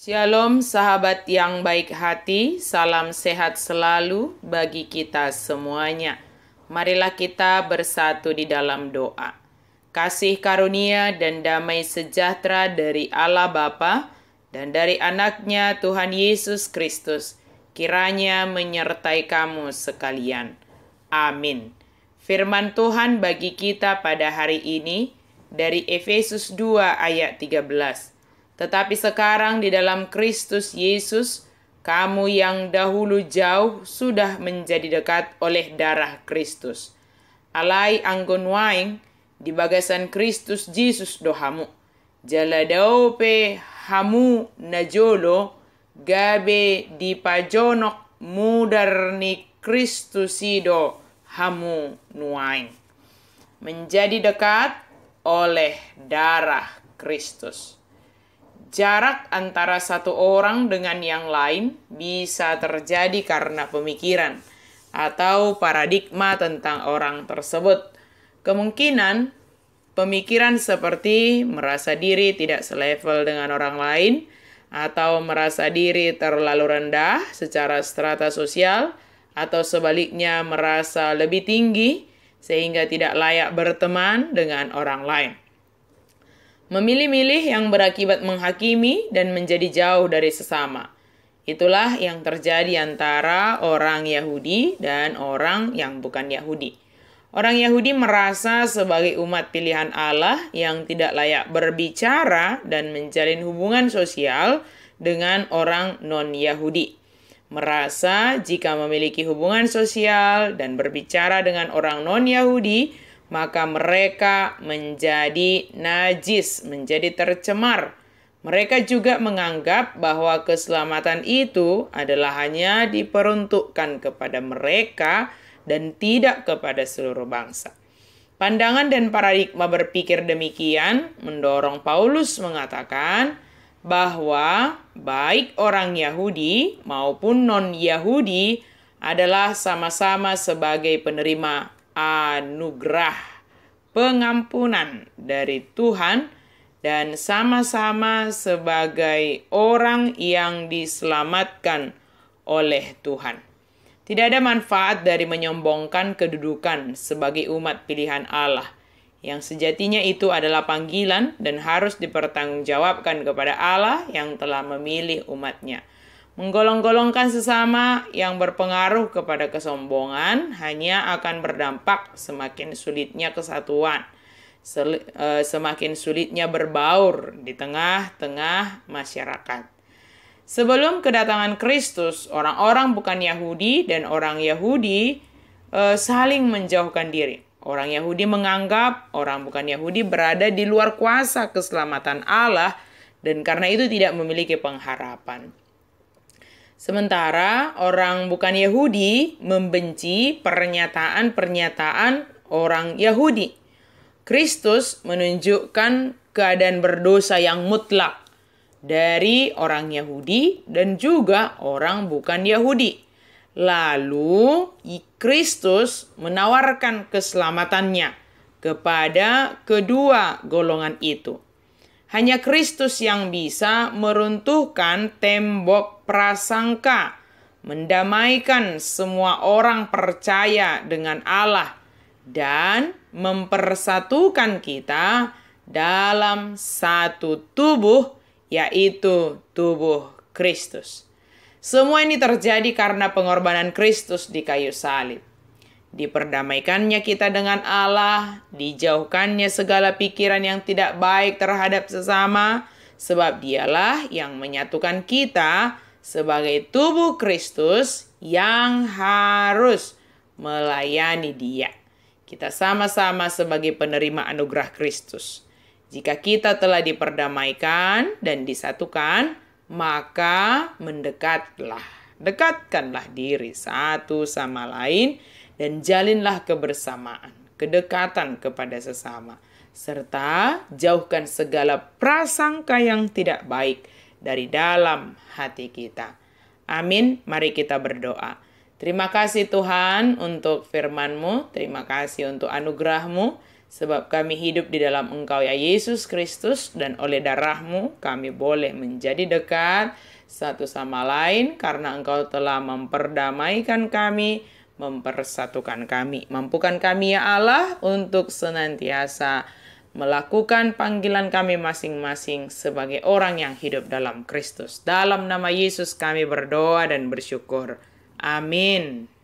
Shalom sahabat yang baik hati, salam sehat selalu bagi kita semuanya. Marilah kita bersatu di dalam doa. Kasih karunia dan damai sejahtera dari Allah Bapa dan dari anaknya Tuhan Yesus Kristus kiranya menyertai kamu sekalian. Amin. Firman Tuhan bagi kita pada hari ini dari Efesus 2 ayat 13. Tetapi sekarang di dalam Kristus Yesus, kamu yang dahulu jauh sudah menjadi dekat oleh darah Kristus. Alai anggon waing di bagasan Kristus Yesus dohamu. Jaladau pe hamu najolo gabe di pajonok mudarni Kristusido hamu nuaing. Menjadi dekat oleh darah Kristus. Jarak antara satu orang dengan yang lain bisa terjadi karena pemikiran atau paradigma tentang orang tersebut. Kemungkinan pemikiran seperti merasa diri tidak selevel dengan orang lain atau merasa diri terlalu rendah secara strata sosial atau sebaliknya merasa lebih tinggi sehingga tidak layak berteman dengan orang lain. Memilih-milih yang berakibat menghakimi dan menjadi jauh dari sesama. Itulah yang terjadi antara orang Yahudi dan orang yang bukan Yahudi. Orang Yahudi merasa sebagai umat pilihan Allah yang tidak layak berbicara dan menjalin hubungan sosial dengan orang non-Yahudi. Merasa jika memiliki hubungan sosial dan berbicara dengan orang non-Yahudi, maka mereka menjadi najis, menjadi tercemar. Mereka juga menganggap bahwa keselamatan itu adalah hanya diperuntukkan kepada mereka dan tidak kepada seluruh bangsa. Pandangan dan paradigma berpikir demikian mendorong Paulus mengatakan bahwa baik orang Yahudi maupun non-Yahudi adalah sama-sama sebagai penerima anugerah pengampunan dari Tuhan dan sama-sama sebagai orang yang diselamatkan oleh Tuhan. Tidak ada manfaat dari menyombongkan kedudukan sebagai umat pilihan Allah, yang sejatinya itu adalah panggilan dan harus dipertanggungjawabkan kepada Allah yang telah memilih umatnya. Menggolong-golongkan sesama yang berpengaruh kepada kesombongan hanya akan berdampak semakin sulitnya kesatuan, semakin sulitnya berbaur di tengah-tengah masyarakat. Sebelum kedatangan Kristus, orang-orang bukan Yahudi dan orang Yahudi saling menjauhkan diri. Orang Yahudi menganggap orang bukan Yahudi berada di luar kuasa keselamatan Allah dan karena itu tidak memiliki pengharapan. Sementara orang bukan Yahudi membenci pernyataan-pernyataan orang Yahudi. Kristus menunjukkan keadaan berdosa yang mutlak dari orang Yahudi dan juga orang bukan Yahudi. Lalu Kristus menawarkan keselamatannya kepada kedua golongan itu. Hanya Kristus yang bisa meruntuhkan tembok prasangka, mendamaikan semua orang percaya dengan Allah, dan mempersatukan kita dalam satu tubuh, yaitu tubuh Kristus. Semua ini terjadi karena pengorbanan Kristus di kayu salib. Diperdamaikannya kita dengan Allah, dijauhkannya segala pikiran yang tidak baik terhadap sesama, sebab dialah yang menyatukan kita sebagai tubuh Kristus yang harus melayani Dia. Kita sama-sama sebagai penerima anugerah Kristus. Jika kita telah diperdamaikan dan disatukan, maka dekatkanlah diri satu sama lain dan jalinlah kebersamaan, kedekatan kepada sesama, serta jauhkan segala prasangka yang tidak baik dari dalam hati kita. Amin. Mari kita berdoa. Terima kasih Tuhan untuk firman-Mu, terima kasih untuk anugerah-Mu. Sebab kami hidup di dalam Engkau ya Yesus Kristus, dan oleh darah-Mu kami boleh menjadi dekat satu sama lain karena Engkau telah memperdamaikan kami, mempersatukan kami. Mampukan kami ya Allah untuk senantiasa melakukan panggilan kami masing-masing sebagai orang yang hidup dalam Kristus. Dalam nama Yesus kami berdoa dan bersyukur. Amin.